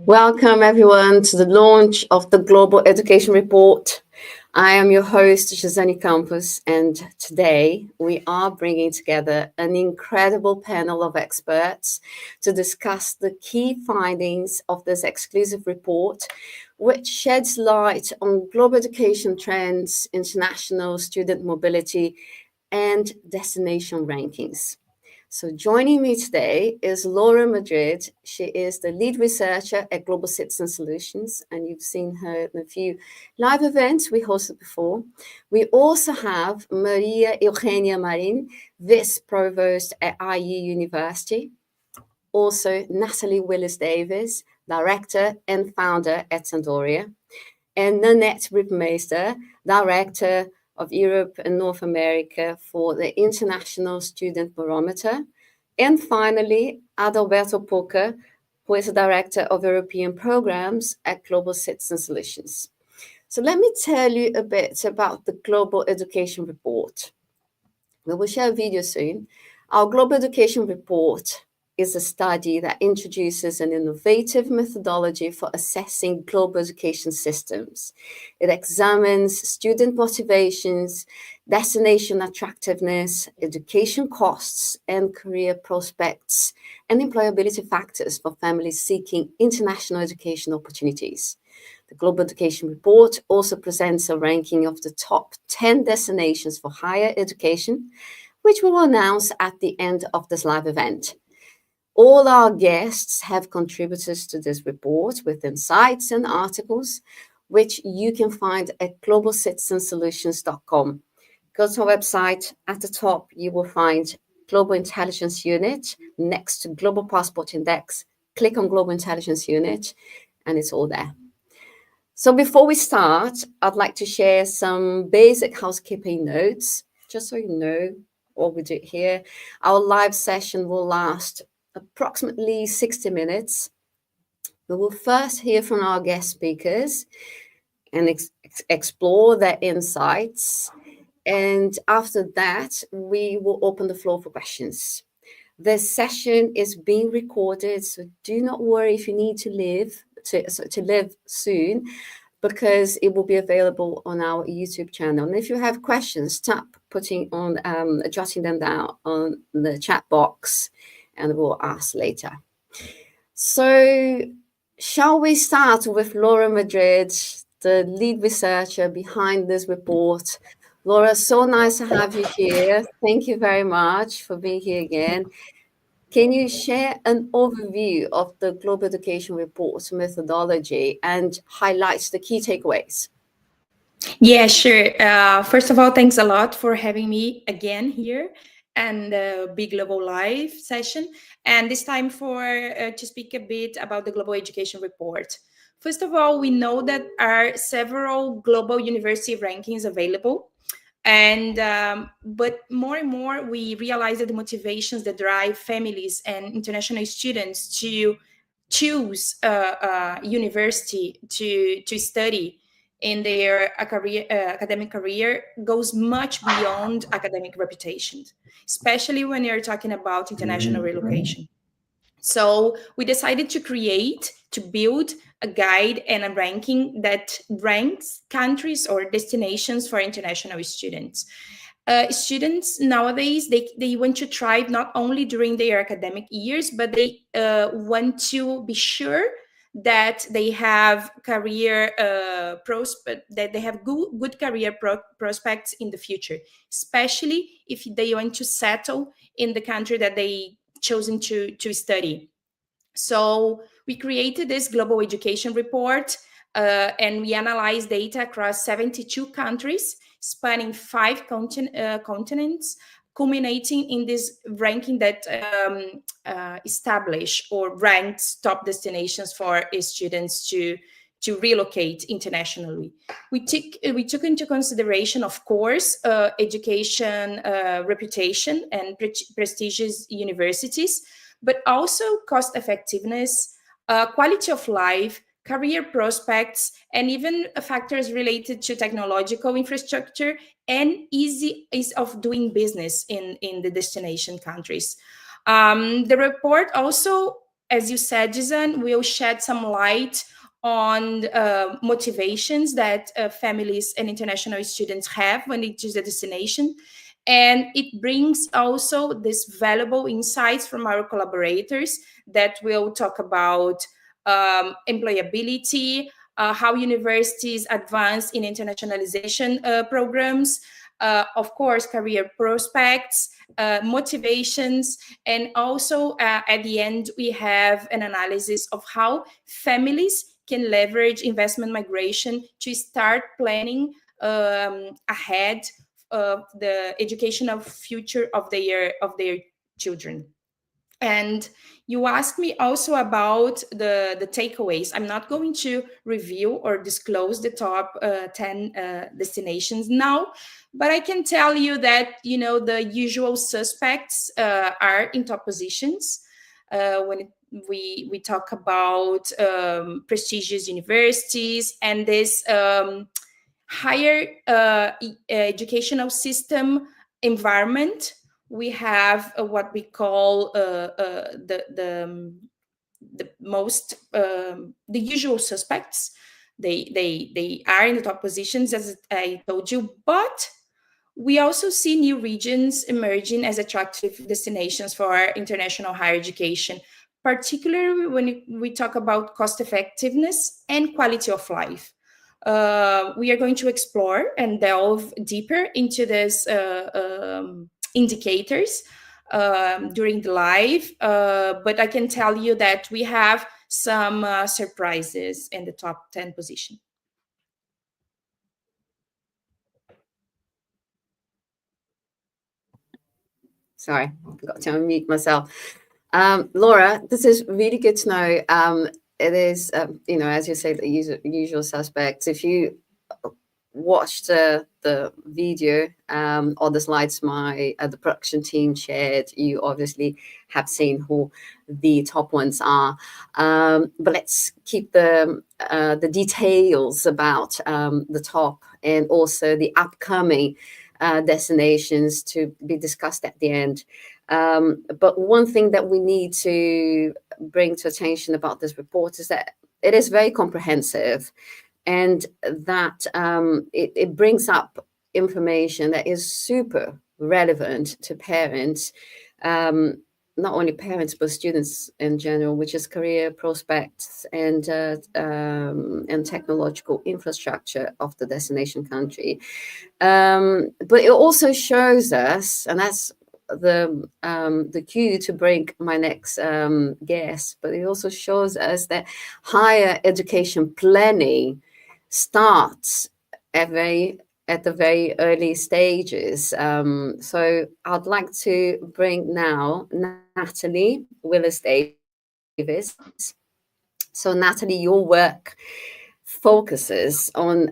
Welcome everyone to the launch of the Global Education Report. I am your host, Gizane Campos, and today we are bringing together an incredible panel of experts to discuss the key findings of this exclusive report, which sheds light on global education trends, international student mobility, and destination rankings. So joining me today is Laura Madrid. She is the lead researcher at Global Citizen Solutions, and you've seen her in a few live events we hosted before. We also have María-Eugenia Marín, Vice Provost at IU University. Also, Nathalie Willys-Davis, Director and Founder at Thendoria. And Nanette Ripmeister, Director of Europe and North America for the International Student Barometer. And finally, Adalberto Poca, who is the Director of European Programs at Global Citizen Solutions. So let me tell you a bit about the Global Education Report. We will share a video soon. Our Global Education Report is a study that introduces an innovative methodology for assessing global education systems. It examines student motivations, destination attractiveness, education costs, and career prospects, and employability factors for families seeking international education opportunities. The Global Education Report also presents a ranking of the top 10 destinations for higher education, which we will announce at the end of this live event. All our guests have contributed to this report with insights and articles, which you can find at globalcitizensolutions.com. Go to our website. At the top, you will find Global Intelligence Unit next to Global Passport Index. Click on Global Intelligence Unit, and it's all there. So before we start, I'd like to share some basic housekeeping notes, just so you know what we do here. Our live session will last approximately 60 minutes. We will first hear from our guest speakers and explore their insights. And after that, we will open the floor for questions. This session is being recorded, so do not worry if you need to leave soon, because it will be available on our YouTube channel. And if you have questions, stop jotting them down on the chat box, and we'll ask later. So shall we start with Laura Madrid, the lead researcher behind this report? Laura, so nice to have you here. Thank you very much for being here again. Can you share an overview of the Global Education Report's methodology and highlight the key takeaways? Yeah, sure. First of all, thanks a lot for having me again here and the Big Global Live session. And this time to speak a bit about the Global Education Report. First of all, we know that are several global university rankings available. But more and more, we realize that the motivations that drive families and international students to choose a university to study in their academic career goes much beyond academic reputation, especially when you're talking about international relocation. So we decided to build a guide and a ranking that ranks countries or destinations for international students. Students nowadays, they want to thrive not only during their academic years, but they want to be sure that they have career that they have good career prospects in the future, especially if they want to settle in the country that they chosen to study. So we created this global education report, and we analyzed data across 72 countries, spanning 5 continents, culminating in this ranking that established or ranks top destinations for students to relocate internationally. We took into consideration, of course, education reputation and prestigious universities, but also cost effectiveness, quality of life, career prospects, and even factors related to technological infrastructure and ease of doing business in the destination countries. The report also as you said, Gizane, we'll shed some light on motivations that families and international students have when they choose a destination. And it brings also this valuable insights from our collaborators that will talk about employability, how universities advance in internationalization programs, of course, career prospects, motivations, and also at the end, we have an analysis of how families can leverage investment migration to start planning ahead of the educational future of their children. And you asked me also about the takeaways. I'm not going to review or disclose the top 10 destinations now, but I can tell you that, you know, the usual suspects are in top positions. When we talk about prestigious universities and this higher educational system environment, we have what we call the most the usual suspects. They are in the top positions, as I told you, but we also see new regions emerging as attractive destinations for our international higher education, particularly when we talk about cost effectiveness and quality of life. We are going to explore and delve deeper into these indicators during the live, but I can tell you that we have some surprises in the top 10 position. Sorry, I forgot to unmute myself. Laura, this is really good to know. It is, you know, as you say, the usual suspects. If you watched the video or the slides the production team shared, you obviously have seen who the top ones are. But let's keep the details about the top and also the upcoming destinations to be discussed at the end. But one thing that we need to bring to attention about this report is that it is very comprehensive, and that it brings up information that is super relevant to parents, not only parents but students in general, which is career prospects and technological infrastructure of the destination country. But it also shows us, and that's the cue to bring my next guest, but it also shows us that higher education planning starts at the very early stages. So I'd like to bring now Nathalie Willys-Davis. So Nathalie, your work focuses on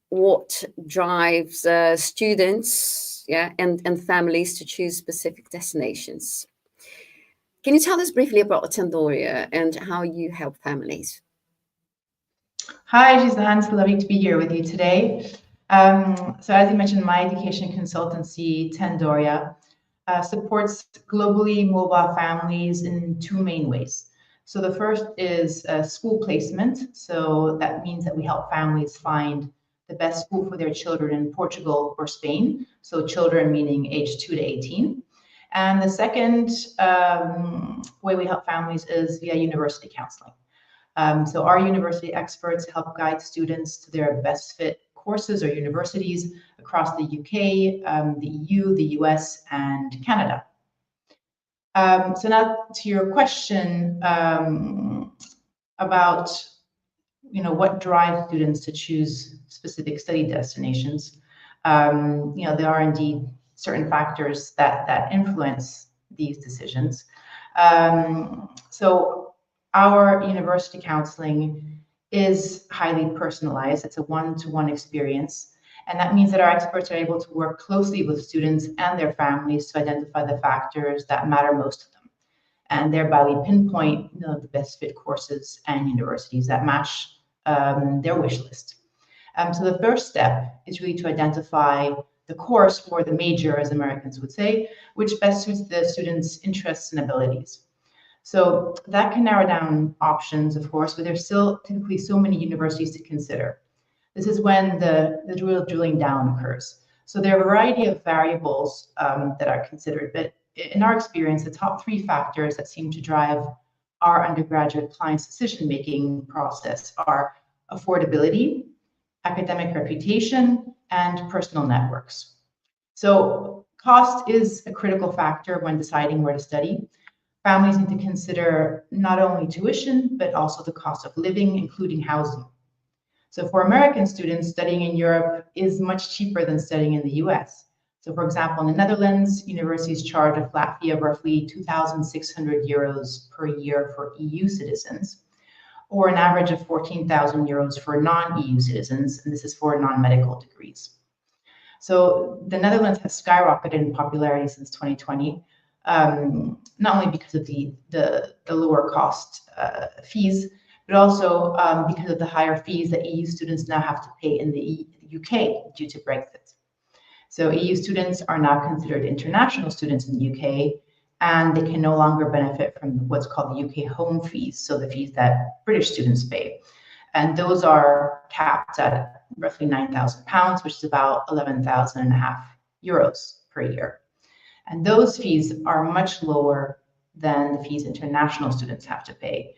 what drives students, and families to choose specific destinations. Can you tell us briefly about Thendoria and how you help families? Hi, Gizane. It's lovely to be here with you today. So as you mentioned, my education consultancy, Thendoria, supports globally mobile families in two main ways. So the first is school placement. So that means that we help families find the best school for their children in Portugal or Spain. So children meaning age 2 to 18. And the second way we help families is via university counseling. So our university experts help guide students to their best fit courses or universities across the UK, the EU, the US, and Canada. So now to your question about what drives students to choose specific study destinations. There are indeed certain factors that influence these decisions. So our university counseling is highly personalized. It's a one-to-one experience. And that means that our experts are able to work closely with students and their families to identify the factors that matter most to them. And thereby we pinpoint the best fit courses and universities that match their wish list. So the first step is really to identify the course, or the major, as Americans would say, which best suits the students' interests and abilities. So that can narrow down options, of course, but there's still typically so many universities to consider. This is when the real drilling down occurs. So there are a variety of variables that are considered, but in our experience, the top 3 factors that seem to drive our undergraduate clients' decision-making process are affordability, academic reputation, and personal networks. So cost is a critical factor when deciding where to study. Families need to consider not only tuition, but also the cost of living, including housing. So for American students, studying in Europe is much cheaper than studying in the US. So for example, in the Netherlands, universities charge a flat fee of roughly 2,600 euros per year for EU citizens, or an average of 14,000 euros for non-EU citizens, and this is for non-medical degrees. So the Netherlands has skyrocketed in popularity since 2020, not only because of the lower cost fees, but also because of the higher fees that EU students now have to pay in the UK due to Brexit. So EU students are now considered international students in the UK, and they can no longer benefit from what's called the UK home fees, so the fees that British students pay. And those are capped at roughly £9,000, which is about 11,500 euros per year. And those fees are much lower than the fees international students have to pay.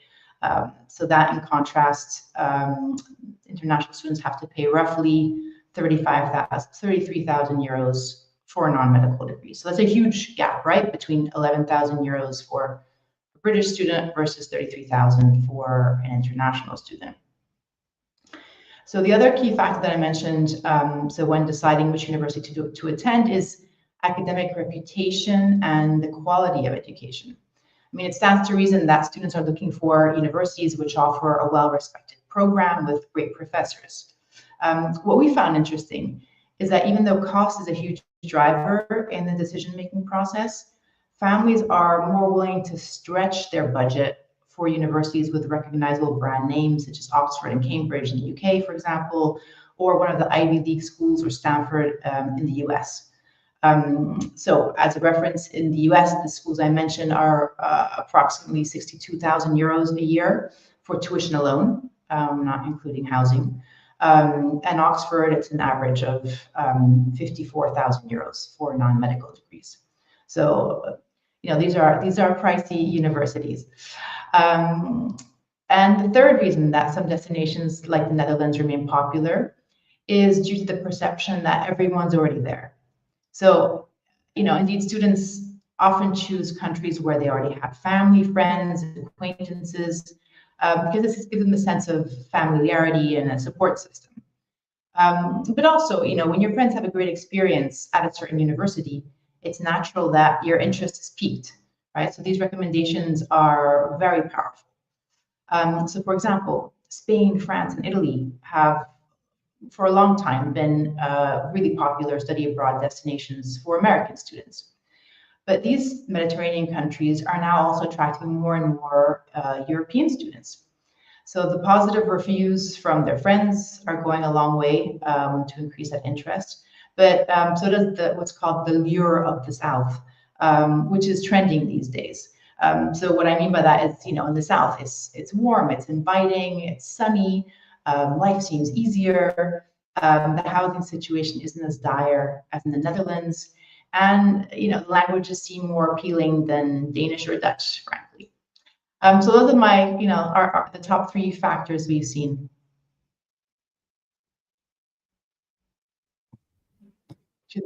So that, in contrast, international students have to pay roughly 33,000 euros for a non-medical degree. So that's a huge gap, right, between 11,000 euros for a British student versus 33,000 for an international student. So the other key factor that I mentioned, so when deciding which university to attend, is academic reputation and the quality of education. I mean, it stands to reason that students are looking for universities which offer a well-respected program with great professors. What we found interesting is that even though cost is a huge driver in the decision-making process, families are more willing to stretch their budget for universities with recognizable brand names, such as Oxford and Cambridge in the UK, for example, or one of the Ivy League schools, or Stanford in the US. So as a reference, in the US, the schools I mentioned are approximately 62,000 euros a year for tuition alone, not including housing. And Oxford, it's an average of 54,000 euros for non-medical degrees. So, you know, these are pricey universities. And the third reason that some destinations like the Netherlands remain popular is due to the perception that everyone's already there. So, you know, indeed, students often choose countries where they already have family, friends, acquaintances, because this gives them a sense of familiarity and a support system. But also, you know, when your friends have a great experience at a certain university, it's natural that your interest is piqued, right? So these recommendations are very powerful. So for example, Spain, France, and Italy have for a long time been really popular study abroad destinations for American students. But these Mediterranean countries are now also attracting more and more European students. So the positive reviews from their friends are going a long way to increase that interest. But so does what's called the lure of the South, which is trending these days. So what I mean by that is, you know, in the South, it's warm, it's inviting, it's sunny, life seems easier. The housing situation isn't as dire as in the Netherlands, and you know, the languages seem more appealing than Danish or Dutch, frankly. So those are my, you know, are the top 3 factors we've seen.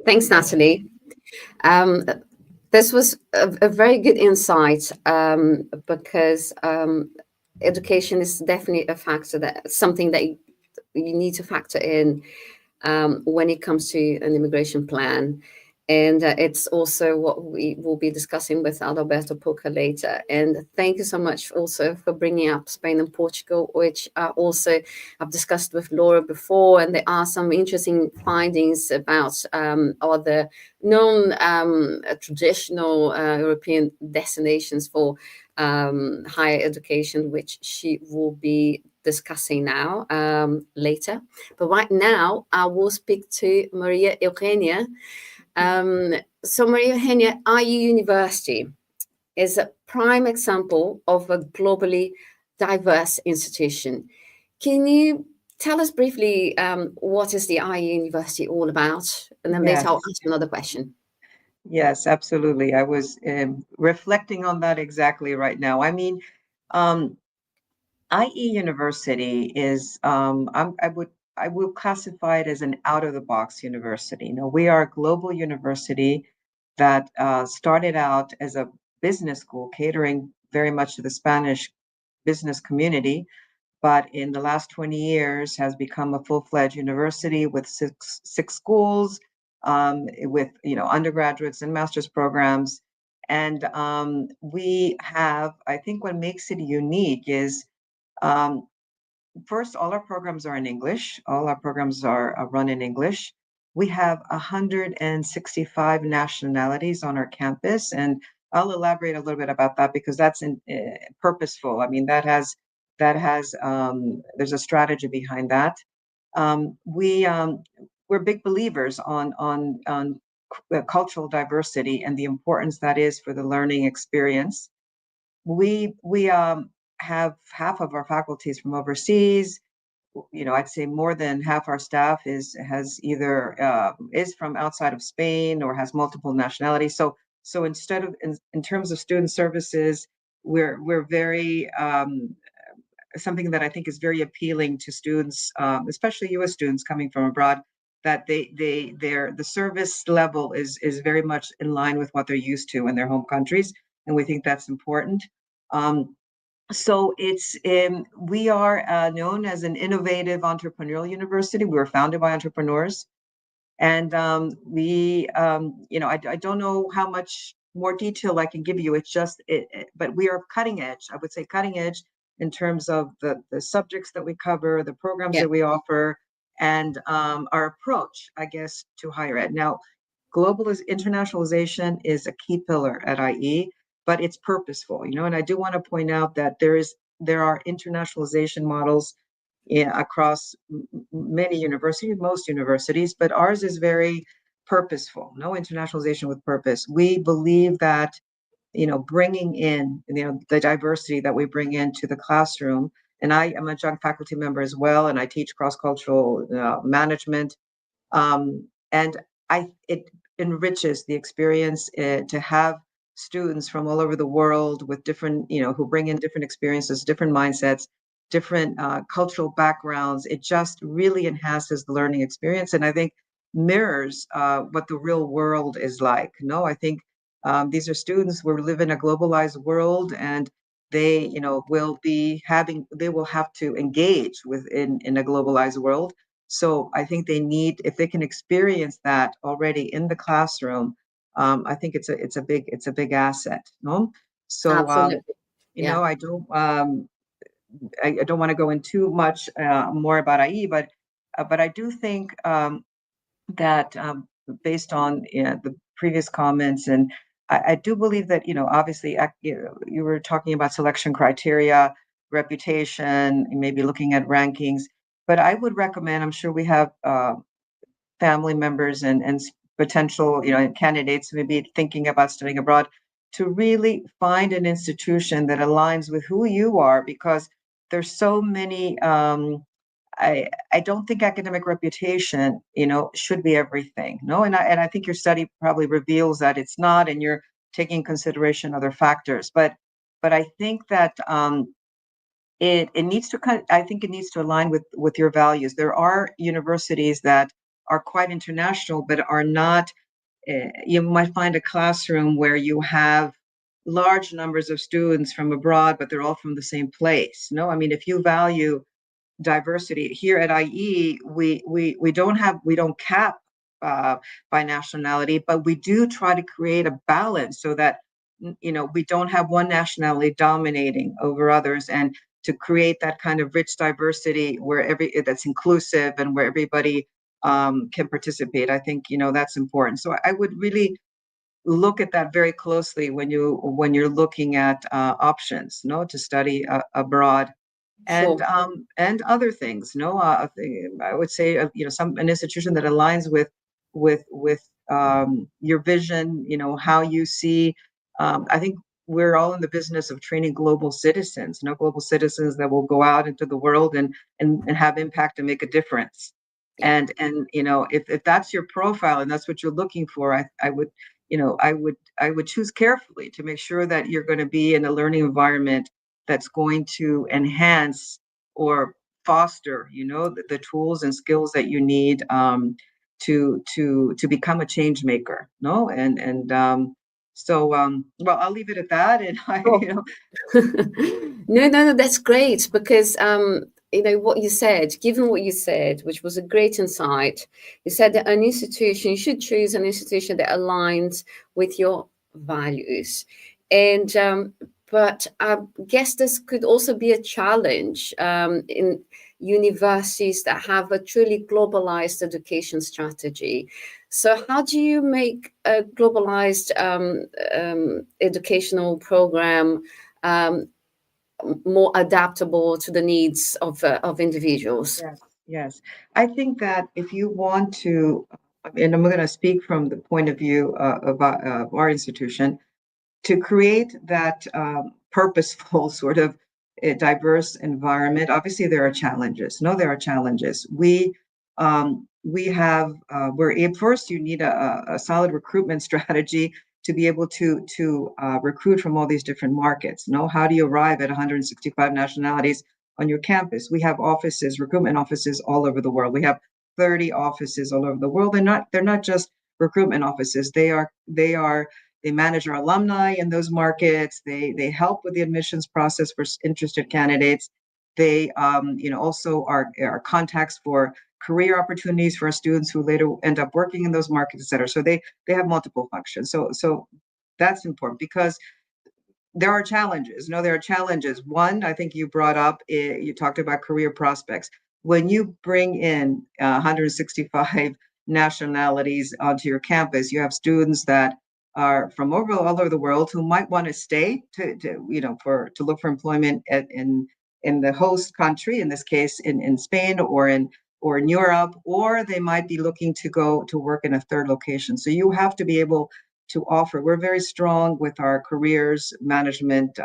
Thanks, Nathalie. This was a very good insight because education is definitely a factor, that something that you need to factor in when it comes to an immigration plan. And it's also what we will be discussing with Adalberto Puca later. And thank you so much also for bringing up Spain and Portugal, which also I've discussed with Laura before. And there are some interesting findings about other non-traditional European destinations for higher education, which she will be discussing now later. But right now, I will speak to María-Eugenia. So María-Eugenia, IU University, is a prime example of a globally diverse institution. Can you tell us briefly what is the IE University all about? And then later I'll ask another question. Yes, absolutely. I was reflecting on that exactly right now. I mean, IE University is, I will classify it as an out-of-the-box university. We are a global university that started out as a business school, catering very much to the Spanish business community, but in the last 20 years has become a full-fledged university with six schools, with undergraduates and master's programs. And we have, I think what makes it unique is, first, all our programs are in English. All our programs are run in English. We have 165 nationalities on our campus, and I'll elaborate a little bit about that because that's purposeful. I mean, there's a strategy behind that. We're big believers on cultural diversity and the importance that is for the learning experience. We have half of our faculties from overseas. I'd say more than half our staff is from outside of Spain or has multiple nationalities. So instead of in terms of student services, we're very something that I think is very appealing to students, especially U.S. students coming from abroad, that the service level is very much in line with what they're used to in their home countries, and we think that's important. So we are known as an innovative entrepreneurial university. We were founded by entrepreneurs, and I don't know how much more detail I can give you. It's just but we are cutting edge. I would say cutting edge in terms of the subjects that we cover, the programs that we offer, and our approach, I guess, to higher ed. Now, internationalization is a key pillar at IE, but it's purposeful, and I do want to point out that there are internationalization models across many universities, most universities, but ours is very purposeful. No, internationalization with purpose. We believe that bringing in the diversity that we bring into the classroom, and I am a young faculty member as well, and I teach cross-cultural management, and it enriches the experience to have students from all over the world with different, who bring in different experiences, different mindsets, different cultural backgrounds. It just really enhances the learning experience, and I think mirrors what the real world is like. I think these are students who live in a globalized world, and they, will have to engage in a globalized world. So I think if they can experience that already in the classroom, I think it's a big asset. No, so I don't want to go into too much more about IE, but I do think that based on the previous comments, and I do believe that obviously you were talking about selection criteria, reputation, maybe looking at rankings, but I would recommend, I'm sure we have family members and potential candidates maybe thinking about studying abroad, to really find an institution that aligns with who you are, because there's so many I don't think academic reputation, should be everything. No, and I think your study probably reveals that it's not, and you're taking consideration other factors. But I think that it needs to I think it needs to align with your values. There are universities that are quite international, but are not. You might find a classroom where you have large numbers of students from abroad, but they're all from the same place. No, I mean, if you value diversity here at IE, we don't cap by nationality, but we do try to create a balance so that we don't have one nationality dominating over others, and to create that kind of rich diversity where that's inclusive and where everybody can participate. I think that's important. So I would really look at that very closely when you're looking at options, to study abroad. And Sure. And other things, I would say, an institution that aligns with your vision, how you see. I think we're all in the business of training global citizens, global citizens that will go out into the world and have impact and make a difference. Yeah. And if that's your profile and that's what you're looking for, I would I would choose carefully to make sure that you're going to be in a learning environment that's going to enhance or foster, the tools and skills that you need to become a change maker. No, well, I'll leave it at that. And Oh. No, that's great because what you said, given what you said, which was a great insight, you said that you should choose an institution that aligns with your values. And but I guess this could also be a challenge in universities that have a truly globalized education strategy. So how do you make a globalized educational program more adaptable to the needs of individuals? Yes. I think that if you want to, and I'm going to speak from the point of view of our institution, to create that purposeful sort of diverse environment. Obviously, there are challenges. No, there are challenges. First, you need a solid recruitment strategy to be able to recruit from all these different markets. How do you arrive at 165 nationalities on your campus? We have recruitment offices all over the world. We have 30 offices all over the world. They're not just recruitment offices. They manage our alumni in those markets. They help with the admissions process for interested candidates. They also are contacts for career opportunities for our students who later end up working in those markets, et cetera. So they have multiple functions. So that's important because there are challenges. There are challenges. One, I think you brought up, you talked about career prospects. When you bring in 165 nationalities onto your campus, you have students that are from all over the world who might want to stay to look for employment in the host country, in this case in Spain or in Europe, or they might be looking to go to work in a third location. So you have to be able to offer. We're very strong with our careers management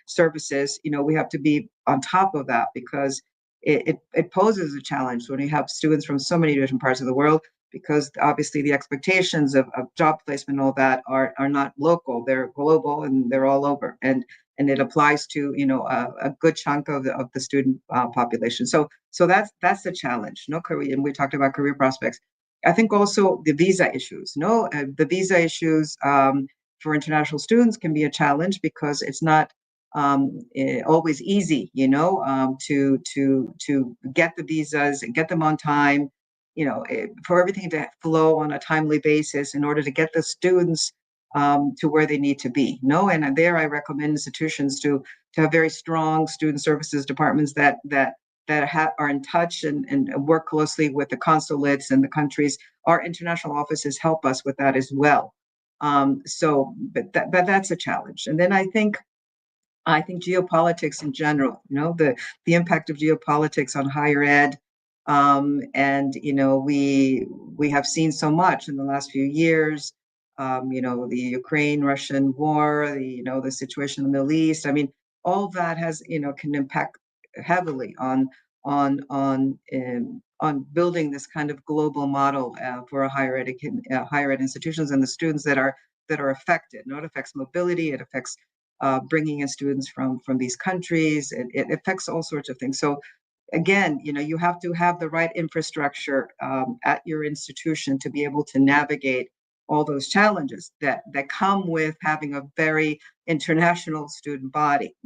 services. We have to be on top of that because it poses a challenge when you have students from so many different parts of the world, because obviously the expectations of job placement and all that are not local. They're global and they're all over. And it applies to a good chunk of the student population. So that's the challenge. Career, and we talked about career prospects. I think also the visa issues. The visa issues for international students can be a challenge because it's not always easy, to get the visas and get them on time. For everything to flow on a timely basis in order to get the students to where they need to be. And there I recommend institutions to have very strong student services departments that are in touch and work closely with the consulates and the countries. Our international offices help us with that as well. But that's a challenge. And then I think geopolitics in general, the impact of geopolitics on higher ed. And we have seen so much in the last few years. The Ukraine-Russian war, the situation in the Middle East. I mean, all that has can impact heavily on building this kind of global model for higher ed institutions and the students that are affected. It affects mobility. It affects bringing in students from these countries. It affects all sorts of things. So again, you have to have the right infrastructure at your institution to be able to navigate all those challenges that come with having a very international student body.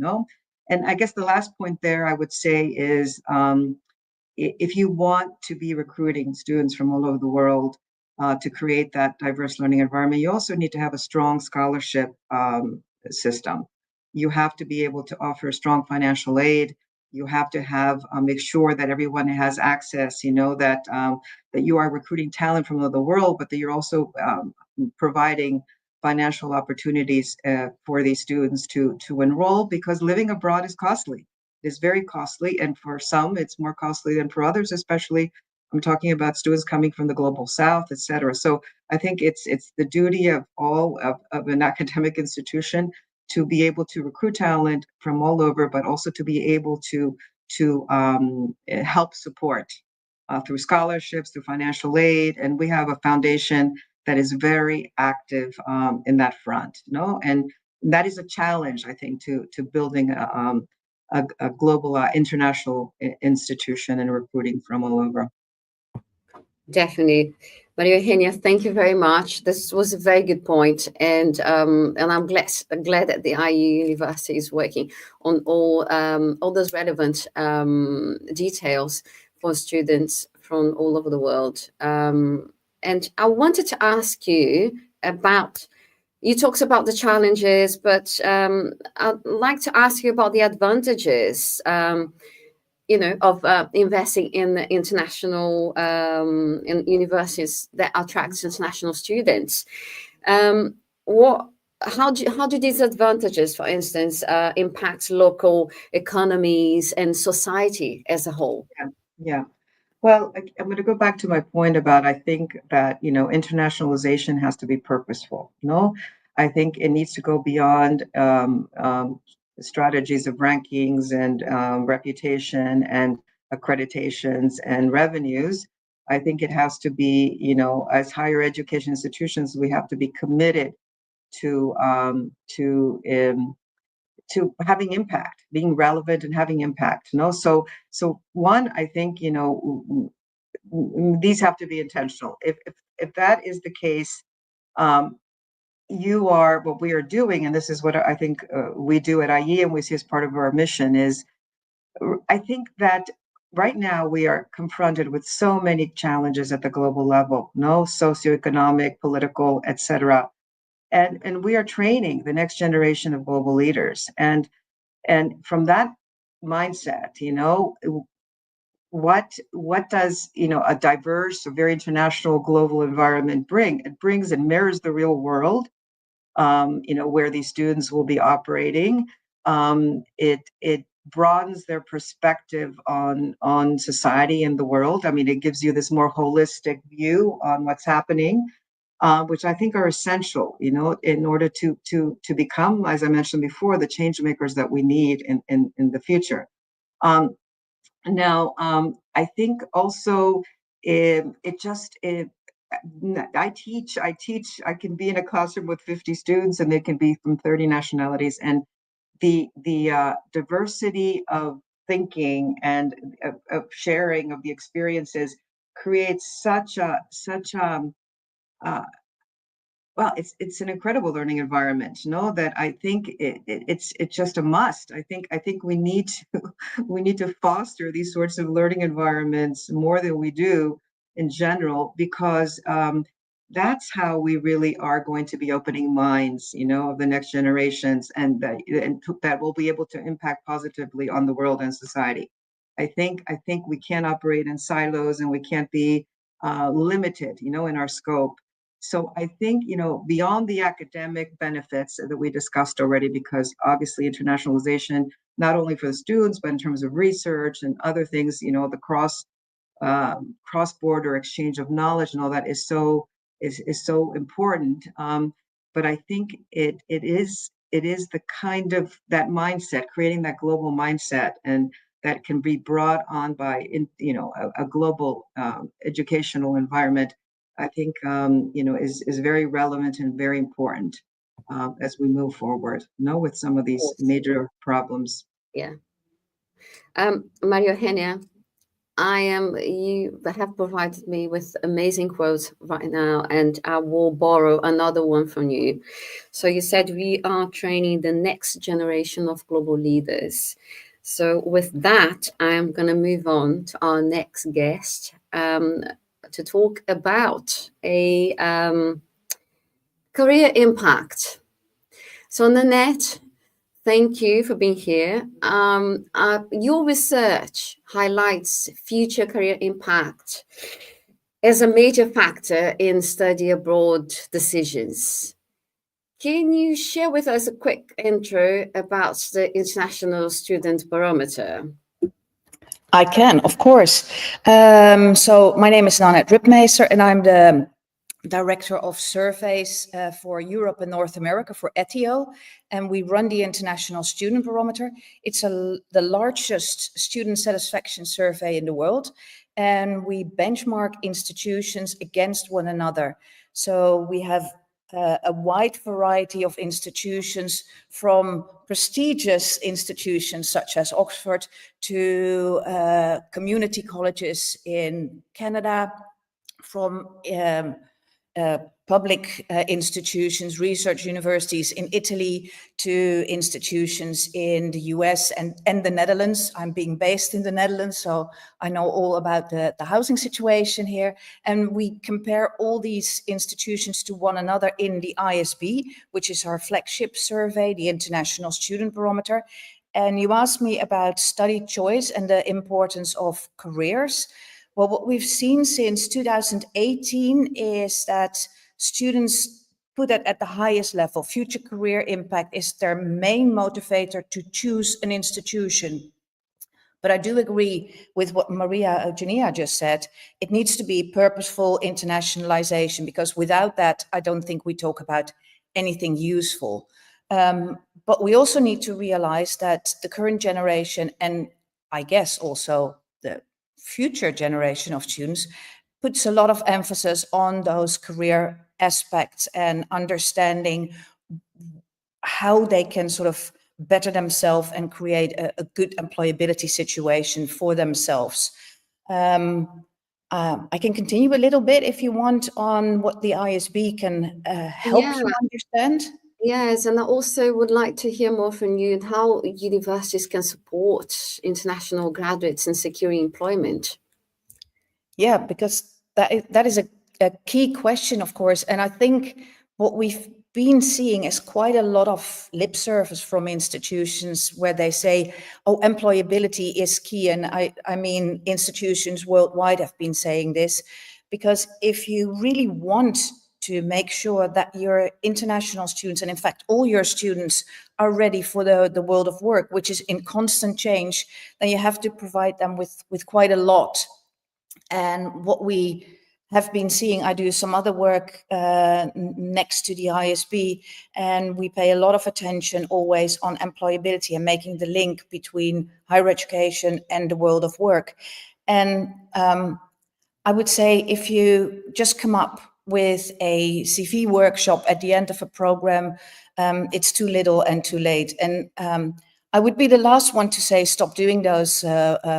And I guess the last point there I would say is if you want to be recruiting students from all over the world to create that diverse learning environment, you also need to have a strong scholarship system. You have to be able to offer strong financial aid. You have to have make sure that everyone has access. That you are recruiting talent from all over the world, but that you're also providing financial opportunities for these students to enroll, because living abroad is costly. It's very costly, and for some, it's more costly than for others. Especially, I'm talking about students coming from the global South, et cetera. So I think it's the duty of all of an academic institution to be able to recruit talent from all over, but also to be able to help support through scholarships, through financial aid. And we have a foundation that is very active in that front, and that is a challenge, I think, to building a global international institution and recruiting from all over. Definitely. María-Eugenia, thank you very much. This was a very good point, and I'm glad that the IU University is working on all those relevant details for students from all over the world. And I wanted to ask you about. You talked about the challenges, but I'd like to ask you about the advantages. Of investing in international in universities that attracts international students. How do these advantages, for instance, impact local economies and society as a whole? Yeah. Well, I'm going to go back to my point about, I think that, internationalization has to be purposeful. I think it needs to go beyond strategies of rankings and reputation and accreditations and revenues. I think it has to be, as higher education institutions, we have to be committed to having impact, being relevant and having impact. So one, I think, these have to be intentional. If that is the case, what we are doing, and this is what I think we do at IE and we see as part of our mission, is I think that right now we are confronted with so many challenges at the global level, socioeconomic, political, etc. And we are training the next generation of global leaders. And from that mindset, what does a diverse, a very international global environment bring? It brings and mirrors the real world, where these students will be operating. It broadens their perspective on society and the world. I mean, it gives you this more holistic view on what's happening, which I think are essential, in order to become, as I mentioned before, the change makers that we need in the future. Now, I think also I teach, I can be in a classroom with 50 students and they can be from 30 nationalities, and the diversity of thinking and of sharing of the experiences creates such a well, it's an incredible learning environment, that I think it's just a must. I think we need to foster these sorts of learning environments more than we do in general, because that's how we really are going to be opening minds, of the next generations, and that will be able to impact positively on the world and society. I think we can't operate in silos, and we can't be limited, in our scope. So I think, beyond the academic benefits that we discussed already, because obviously internationalization, not only for the students, but in terms of research and other things, the cross-border exchange of knowledge and all that is so important. But I think it is the kind of that mindset, creating that global mindset, and that can be brought on by a global educational environment, I think is very relevant and very important as we move forward, with some of these major problems. Yeah. María-Eugenia, you have provided me with amazing quotes right now, and I will borrow another one from you. So you said we are training the next generation of global leaders. So with that, I am going to move on to our next guest, to talk about a career impact. So Nanette, thank you for being here. Your research highlights future career impact as a major factor in study abroad decisions. Can you share with us a quick intro about the International Student Barometer? I can, of course. So my name is Nanette Ripmeester, and I'm the director of surveys for Europe and North America for ETIO, and we run the International Student Barometer. It's the largest student satisfaction survey in the world, and we benchmark institutions against one another. So we have a wide variety of institutions, from prestigious institutions such as Oxford to community colleges in Canada, from public institutions, research universities in Italy, to institutions in the US and the Netherlands. I'm being based in the Netherlands, so I know all about the housing situation here. And we compare all these institutions to one another in the ISB, which is our flagship survey, the International Student Barometer. And you asked me about study choice and the importance of careers. Well, what we've seen since 2018 is that students put it at the highest level. Future career impact is their main motivator to choose an institution. But I do agree with what María-Eugenia just said. It needs to be purposeful internationalization, because without that, I don't think we talk about anything useful. But we also need to realize that the current generation, and I guess also the future generation of students, puts a lot of emphasis on those career aspects and understanding how they can sort of better themselves and create a good employability situation for themselves. I can continue a little bit if you want on what the ISB can help you understand. Yes, and I also would like to hear more from you on how universities can support international graduates in securing employment. Yeah, because that is a key question, of course. And I think what we've been seeing is quite a lot of lip service from institutions where they say, oh, employability is key. And I mean, institutions worldwide have been saying this, because if you really want to make sure that your international students, and in fact, all your students, are ready for the world of work, which is in constant change, then you have to provide them with quite a lot. And what we have been seeing, I do some other work next to the ISB, and we pay a lot of attention always on employability and making the link between higher education and the world of work. And I would say if you just come up with a CV workshop at the end of a program, it's too little and too late. And I would be the last one to say stop doing those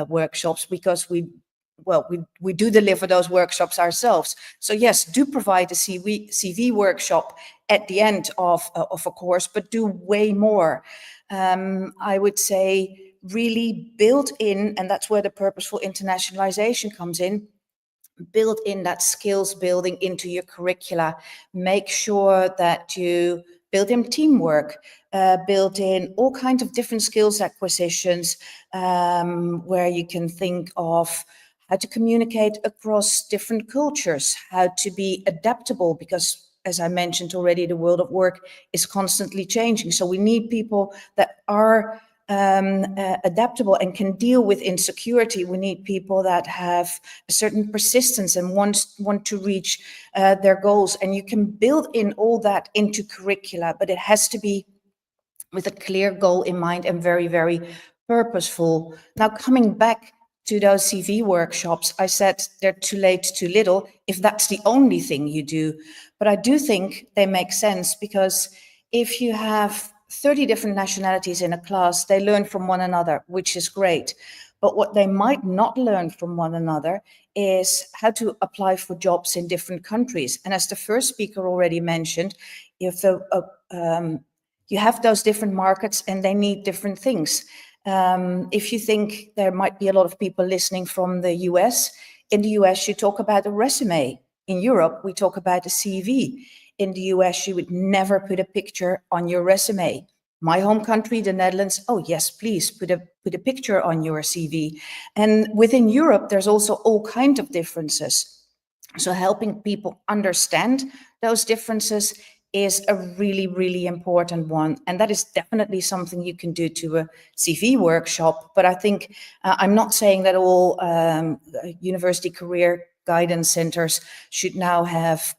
workshops, because we do deliver those workshops ourselves. So yes, do provide a CV workshop at the end of a course, but do way more. I would say really build in, and that's where the purposeful internationalization comes in, build in that skills building into your curricula. Make sure that you build in teamwork, build in all kinds of different skills acquisitions, where you can think of how to communicate across different cultures, how to be adaptable, because as I mentioned already, the world of work is constantly changing. So we need people that are adaptable and can deal with insecurity. We need people that have a certain persistence and want to reach their goals. And you can build in all that into curricula, but it has to be with a clear goal in mind and very, very purposeful. Now, coming back to those CV workshops, I said they're too late, too little, if that's the only thing you do. But I do think they make sense, because if you have 30 different nationalities in a class, they learn from one another, which is great. But what they might not learn from one another is how to apply for jobs in different countries. And as the first speaker already mentioned, if you have those different markets and they need different things. If you think there might be a lot of people listening from the US, in the US, you talk about a resume. In Europe, we talk about a CV. In the US, you would never put a picture on your resume. My home country, the Netherlands, oh yes, please put a picture on your CV. And within Europe, there's also all kinds of differences. So helping people understand those differences is a really, really important one. And that is definitely something you can do to a CV workshop. But I think I'm not saying that all university career guidance centers should now have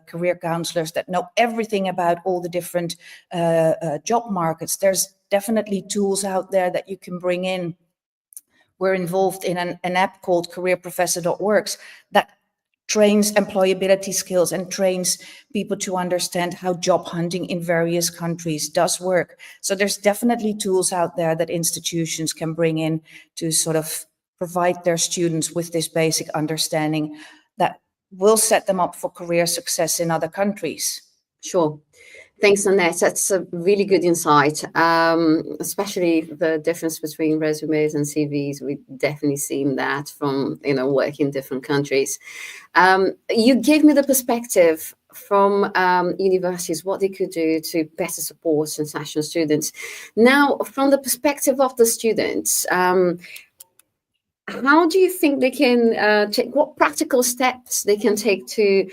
career counselors that know everything about all the different job markets. There's definitely tools out there that you can bring in. We're involved in an app called careerprofessor.works that trains employability skills and trains people to understand how job hunting in various countries does work. So there's definitely tools out there that institutions can bring in to sort of provide their students with this basic understanding that will set them up for career success in other countries. Sure. Thanks, Annette. That's a really good insight, especially the difference between resumes and CVs. We've definitely seen that from, work in different countries. You gave me the perspective from universities, what they could do to better support international students. Now, from the perspective of the students, how do you think they can take, what practical steps they can take to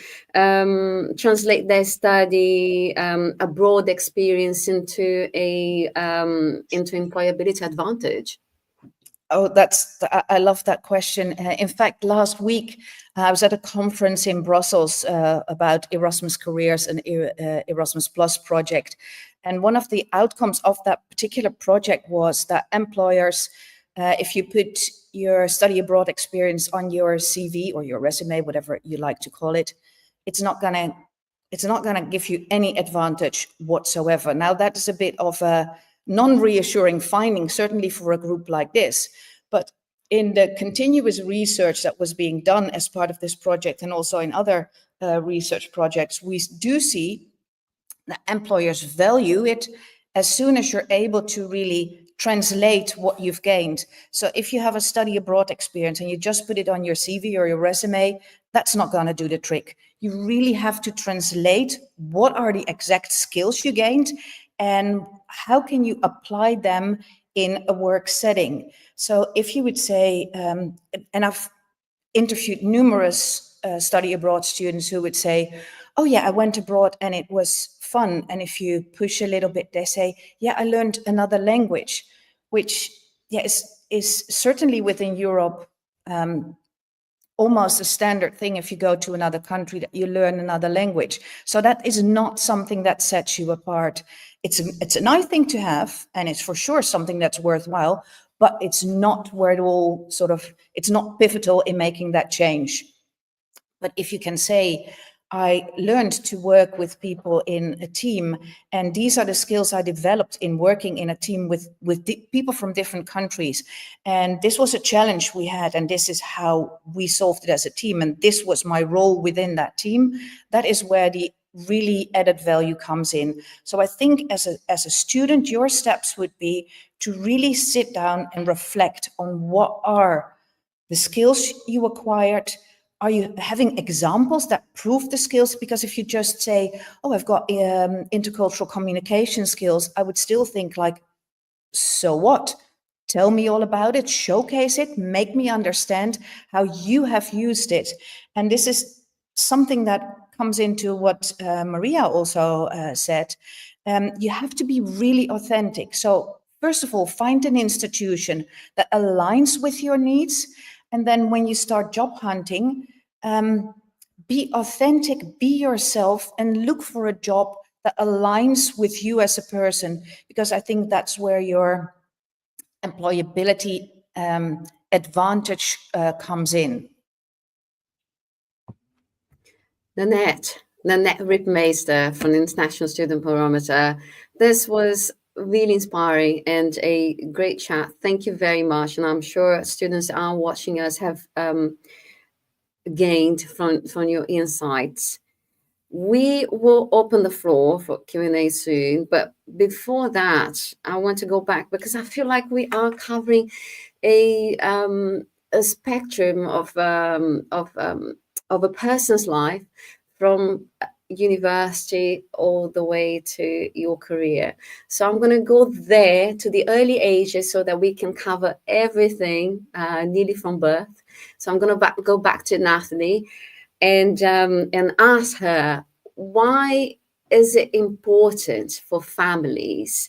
translate their study abroad experience into employability advantage? Oh, I love that question. In fact, last week, I was at a conference in Brussels about Erasmus Careers and Erasmus Plus project. And one of the outcomes of that particular project was that employers, if you put your study abroad experience on your CV or your resume, whatever you like to call it, it's not gonna give you any advantage whatsoever. Now, that is a bit of a non-reassuring finding, certainly for a group like this. But in the continuous research that was being done as part of this project and also in other research projects, we do see that employers value it as soon as you're able to really translate what you've gained. So if you have a study abroad experience and you just put it on your CV or your resume, that's not going to do the trick. You really have to translate what are the exact skills you gained and how can you apply them in a work setting. So if you would say, and I've interviewed numerous study abroad students who would say, oh yeah, I went abroad and it was fun. And if you push a little bit, they say, yeah, I learned another language, which is certainly within Europe almost a standard thing if you go to another country that you learn another language. So that is not something that sets you apart. It's a nice thing to have, and it's for sure something that's worthwhile, but it's not where it all it's not pivotal in making that change. But if you can say, I learned to work with people in a team, and these are the skills I developed in working in a team with people from different countries. And this was a challenge we had, and this is how we solved it as a team. And this was my role within that team. That is where the really added value comes in. So I think as a student, your steps would be to really sit down and reflect on what are the skills you acquired. Are you having examples that prove the skills? Because if you just say, oh, I've got intercultural communication skills, I would still think like, so what? Tell me all about it, showcase it, make me understand how you have used it. And this is something that comes into what Maria also said. You have to be really authentic. So first of all, find an institution that aligns with your needs. And then when you start job hunting, be authentic, be yourself, and look for a job that aligns with you as a person, because I think that's where your employability advantage comes in. Nanette Ripmeister from the International Student Barometer. This was really inspiring and a great chat. Thank you very much. And I'm sure students that are watching us have gained from your insights. We will open the floor for Q&A soon, but before that, I want to go back because I feel like we are covering a spectrum of a person's life from university all the way to your career. So I'm going to go there to the early ages so that we can cover everything nearly from birth. So I'm going to go back to Nathalie and ask her, why is it important for families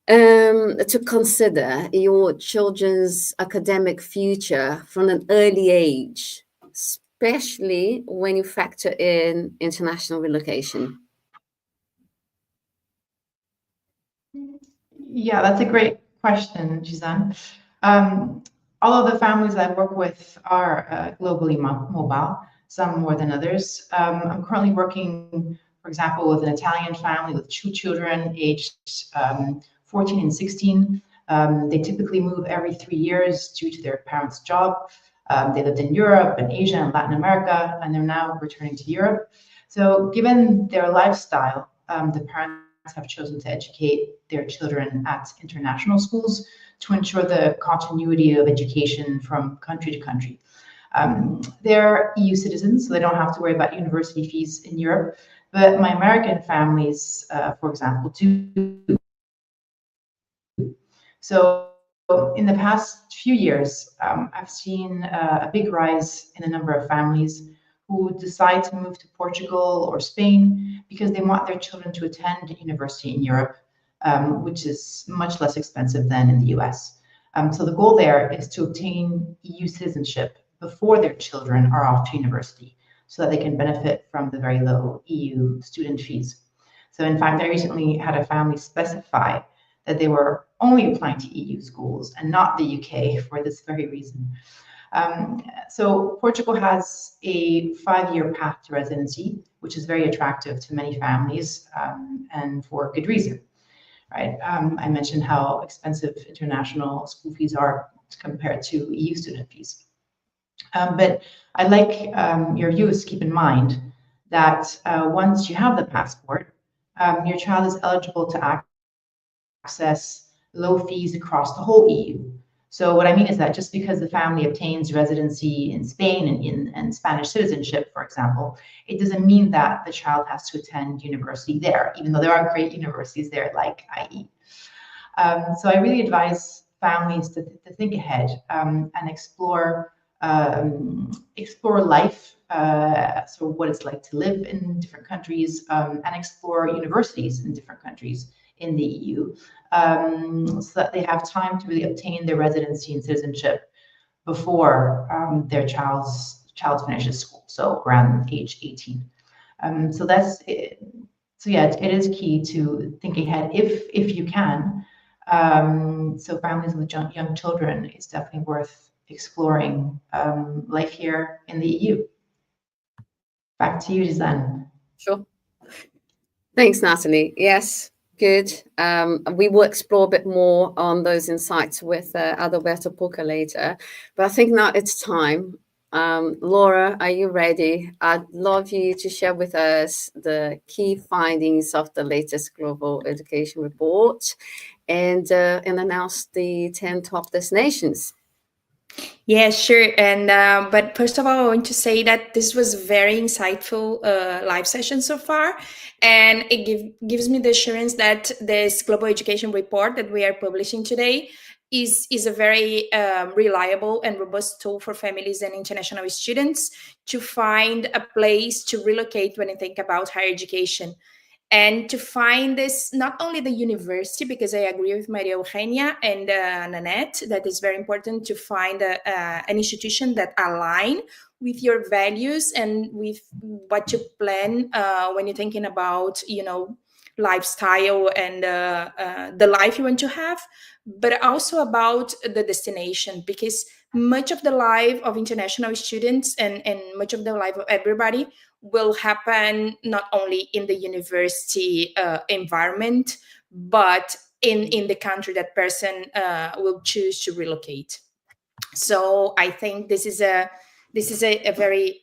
to consider your children's academic future from an early age, especially when you factor in international relocation? Yeah, that's a great question, Gizane. All of the families I work with are globally mobile, some more than others. I'm currently working, for example, with an Italian family with 2 children aged 14 and 16. They typically move every 3 years due to their parents' job. They lived in Europe and Asia and Latin America, and they're now returning to Europe. So given their lifestyle, the parents have chosen to educate their children at international schools to ensure the continuity of education from country to country. They're EU citizens, so they don't have to worry about university fees in Europe. But my American families, for example, do. So in the past few years, I've seen a big rise in the number of families who decide to move to Portugal or Spain because they want their children to attend university in Europe, which is much less expensive than in the US. So the goal there is to obtain EU citizenship before their children are off to university so that they can benefit from the very low EU student fees. So in fact, I recently had a family specify that they were only applying to EU schools and not the UK for this very reason. So Portugal has a 5-year path to residency, which is very attractive to many families, and for good reason, right? I mentioned how expensive international school fees are compared to EU student fees. But I'd like your viewers to keep in mind that once you have the passport, your child is eligible to access low fees across the whole EU. So what I mean is that just because the family obtains residency in Spain and Spanish citizenship, for example, it doesn't mean that the child has to attend university there, even though there are great universities there like IE. So I really advise families to think ahead and explore life, so what it's like to live in different countries, and explore universities in different countries in the EU, so that they have time to really obtain their residency and citizenship before their child finishes school, so around age 18. So that's it. So yeah, it is key to think ahead if you can. So families with young children, it's definitely worth exploring life here in the EU. Back to you, Gizane. Sure. Thanks, Nathalie. Yes, good. We will explore a bit more on those insights with Adalberto Puca later. But I think now it's time. Laura, are you ready? I'd love you to share with us the key findings of the latest Global Education Report and announce the 10 top destinations. Yeah, sure. And but first of all, I want to say that this was a very insightful live session so far, and it gives me the assurance that this Global Education Report that we are publishing today is a very reliable and robust tool for families and international students to find a place to relocate when they think about higher education. And to find this, not only the university, because I agree with María-Eugenia and Nanette, that it's very important to find an institution that align with your values and with what you plan when you're thinking about, lifestyle and the life you want to have, but also about the destination, because much of the life of international students and much of the life of everybody will happen not only in the university environment, but in the country that person will choose to relocate. So I think this is a very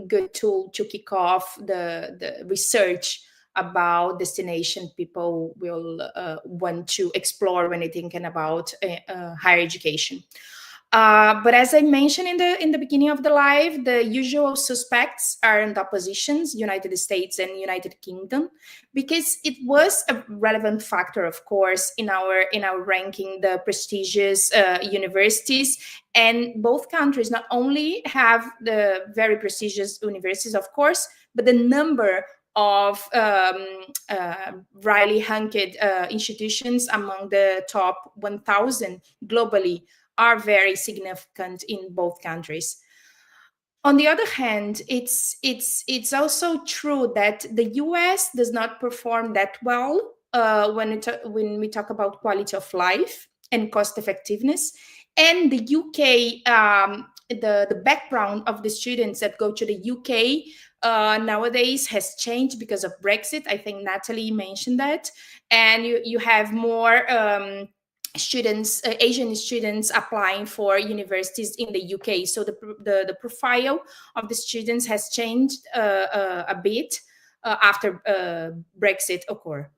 good tool to kick off the research about destination people will want to explore when they're thinking about higher education. But as I mentioned in the beginning of the live, the usual suspects are in the positions, United States and United Kingdom, because it was a relevant factor, of course, in our ranking the prestigious universities. And both countries not only have the very prestigious universities, of course, but the number of Riley ranked institutions among the top 1,000 globally are very significant in both countries. On the other hand, it's also true that the US does not perform that well when we talk about quality of life and cost effectiveness. And the UK, the background of the students that go to the UK nowadays has changed because of Brexit. I think Nathalie mentioned that. And you have more students, Asian students applying for universities in the UK. So the profile of the students has changed a bit after Brexit occurred.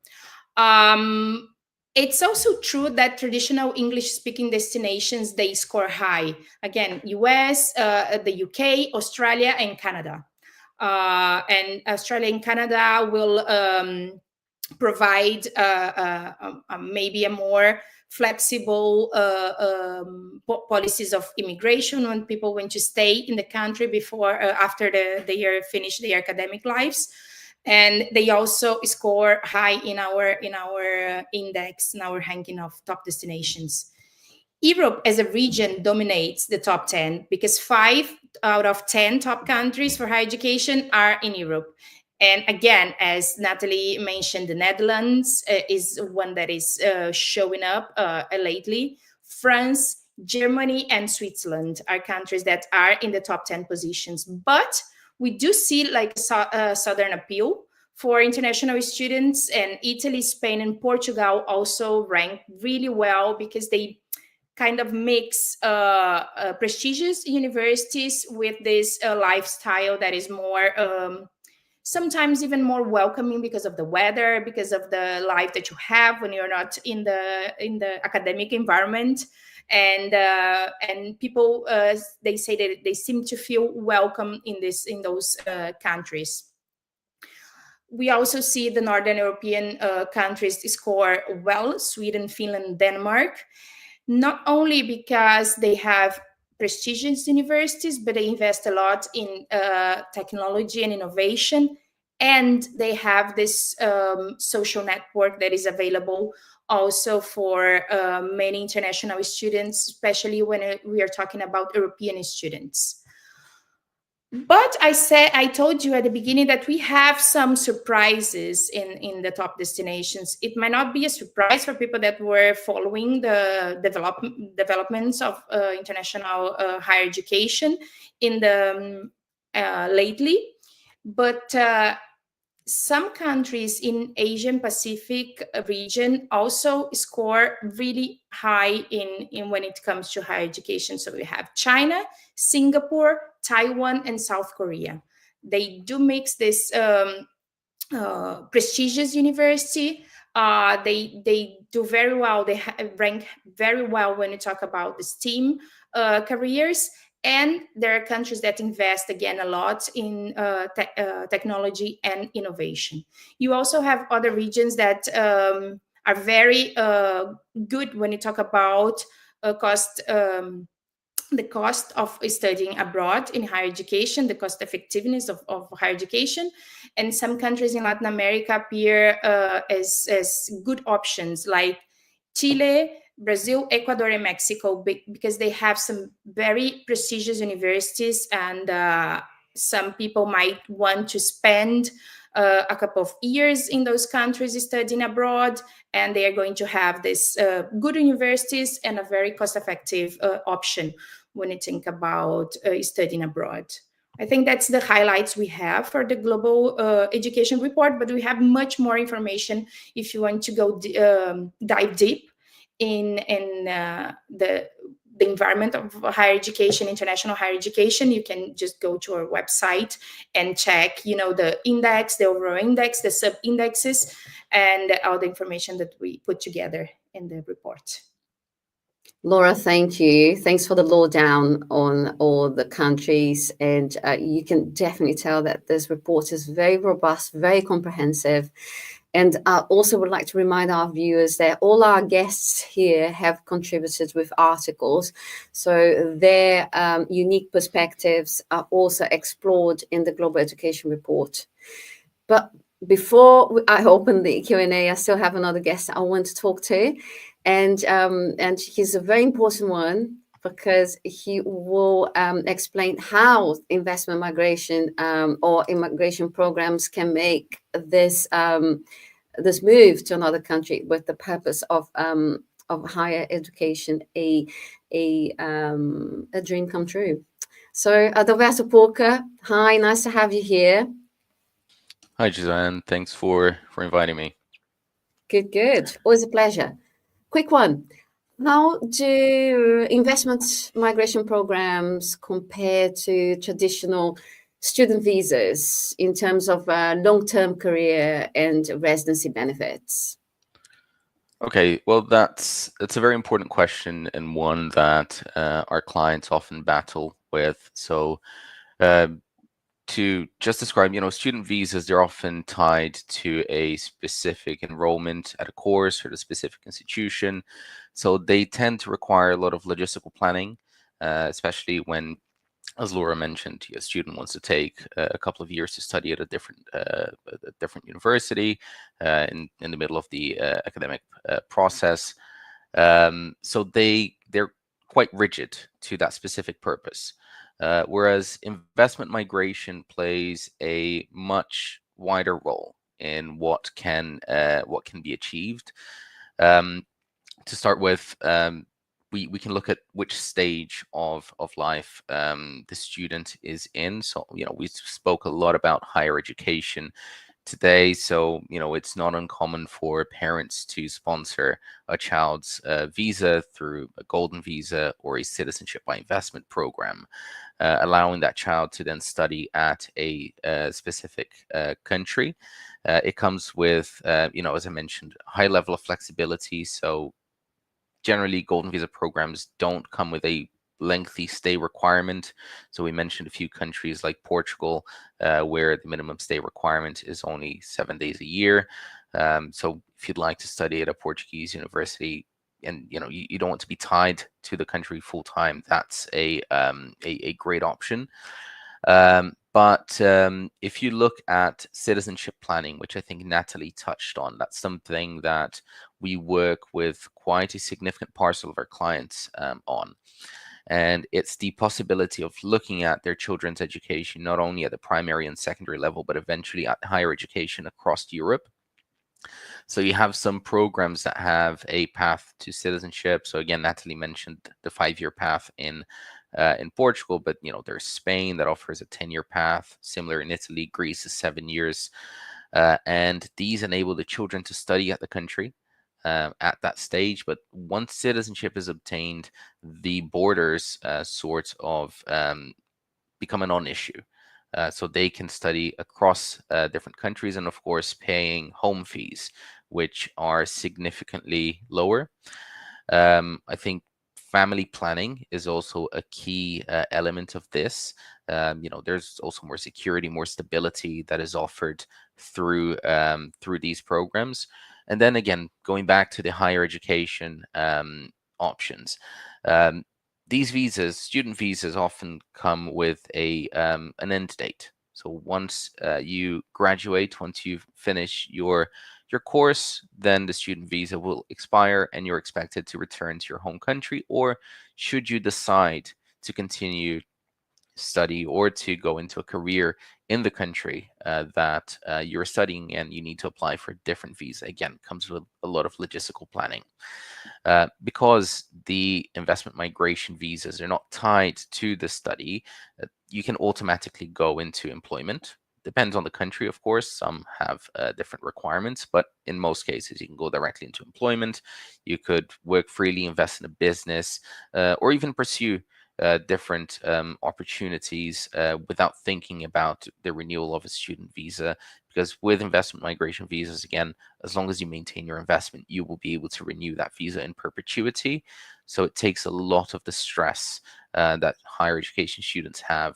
It's also true that traditional English-speaking destinations, they score high. Again, US, the UK, Australia, and Canada. And Australia and Canada will provide maybe a more flexible policies of immigration when people want to stay in the country before after they finish their academic lives. And they also score high in our index, in our ranking of top destinations. Europe as a region dominates the top 10 because 5 out of 10 top countries for higher education are in Europe. And again, as Nathalie mentioned, the Netherlands is one that is showing up lately. France, Germany, and Switzerland are countries that are in the top 10 positions. But we do see like a southern appeal for international students, and Italy, Spain, and Portugal also rank really well because they kind of mix prestigious universities with this lifestyle that is more sometimes even more welcoming because of the weather, because of the life that you have when you're not in the academic environment. And people they say that they seem to feel welcome in those countries. We also see the Northern European countries score well: Sweden, Finland, Denmark, not only because they have prestigious universities, but they invest a lot in technology and innovation, and they have this social network that is available also for many international students, especially when we are talking about European students. But I told you at the beginning that we have some surprises in the top destinations. It might not be a surprise for people that were following the developments of international higher education in the lately, but some countries in Asian Pacific region also score really high in when it comes to higher education. So we have China, Singapore, Taiwan, and South Korea. They do mix this prestigious university. They do very well. They rank very well when you talk about the STEAM careers. And there are countries that invest, again, a lot in technology and innovation. You also have other regions that are very good when you talk about the cost of studying abroad in higher education, the cost effectiveness of higher education. And some countries in Latin America appear as good options, like Chile, Brazil, Ecuador, and Mexico, because they have some very prestigious universities, and some people might want to spend a couple of years in those countries studying abroad, and they are going to have this good universities and a very cost-effective option when you think about studying abroad. I think that's the highlights we have for the Global Education Report, but we have much more information if you want to go dive deep in the environment of higher education, international higher education. You can just go to our website and check, the index, the overall index, the sub-indexes, and all the information that we put together in the report. Laura, thank you. Thanks for the lowdown on all the countries. And you can definitely tell that this report is very robust, very comprehensive. And I also would like to remind our viewers that all our guests here have contributed with articles. So their unique perspectives are also explored in the Global Education Report. But before I open the Q&A, I still have another guest I want to talk to. And he's a very important one because he will explain how investment migration or immigration programs can make this this move to another country with the purpose of higher education a dream come true. So Adalberto Porca, hi, nice to have you here. Hi, Gizane. Thanks for inviting me. Good, good. Always a pleasure. Quick one. How do investment migration programs compare to traditional student visas in terms of long-term career and residency benefits? Okay, well, that's a very important question, and one that our clients often battle with. So to just describe, student visas, they're often tied to a specific enrollment at a course or a specific institution. So they tend to require a lot of logistical planning, especially when, as Laura mentioned, a student wants to take a couple of years to study at a different university in the middle of the academic process. So they're quite rigid to that specific purpose. Whereas investment migration plays a much wider role in what can be achieved. To start with, we can look at which stage of life the student is in. So we spoke a lot about higher education today. So it's not uncommon for parents to sponsor a child's visa through a golden visa or a citizenship by investment program, allowing that child to then study at a specific country. It comes with, as I mentioned, high level of flexibility. So generally, golden visa programs don't come with a lengthy stay requirement. So we mentioned a few countries like Portugal, where the minimum stay requirement is only 7 days a year. So if you'd like to study at a Portuguese university, and you don't want to be tied to the country full time, that's a great option. But if you look at citizenship planning, which I think Nathalie touched on, that's something that we work with quite a significant parcel of our clients on. And it's the possibility of looking at their children's education, not only at the primary and secondary level, but eventually at higher education across Europe. So you have some programs that have a path to citizenship. So again, Nathalie mentioned the 5-year path in Portugal, but there's Spain that offers a 10-year path. Similar in Italy, Greece is 7 years, and these enable the children to study at the country at that stage. But once citizenship is obtained, the borders sort of become a non-issue. So they can study across different countries, and of course paying home fees, which are significantly lower. I think family planning is also a key element of this. There's also more security, more stability that is offered through these programs. And then again, going back to the higher education options, these visas, student visas, often come with an end date. So once you graduate, once you finish your course, then the student visa will expire and you're expected to return to your home country. Or should you decide to continue study or to go into a career in the country that you're studying, and you need to apply for a different visa, again, comes with a lot of logistical planning. Because the investment migration visas are not tied to the study, you can automatically go into employment. Depends on the country, of course. Some have different requirements, but in most cases, you can go directly into employment. You could work freely, invest in a business, or even pursue different opportunities without thinking about the renewal of a student visa. Because with investment migration visas, again, as long as you maintain your investment, you will be able to renew that visa in perpetuity. So it takes a lot of the stress that higher education students have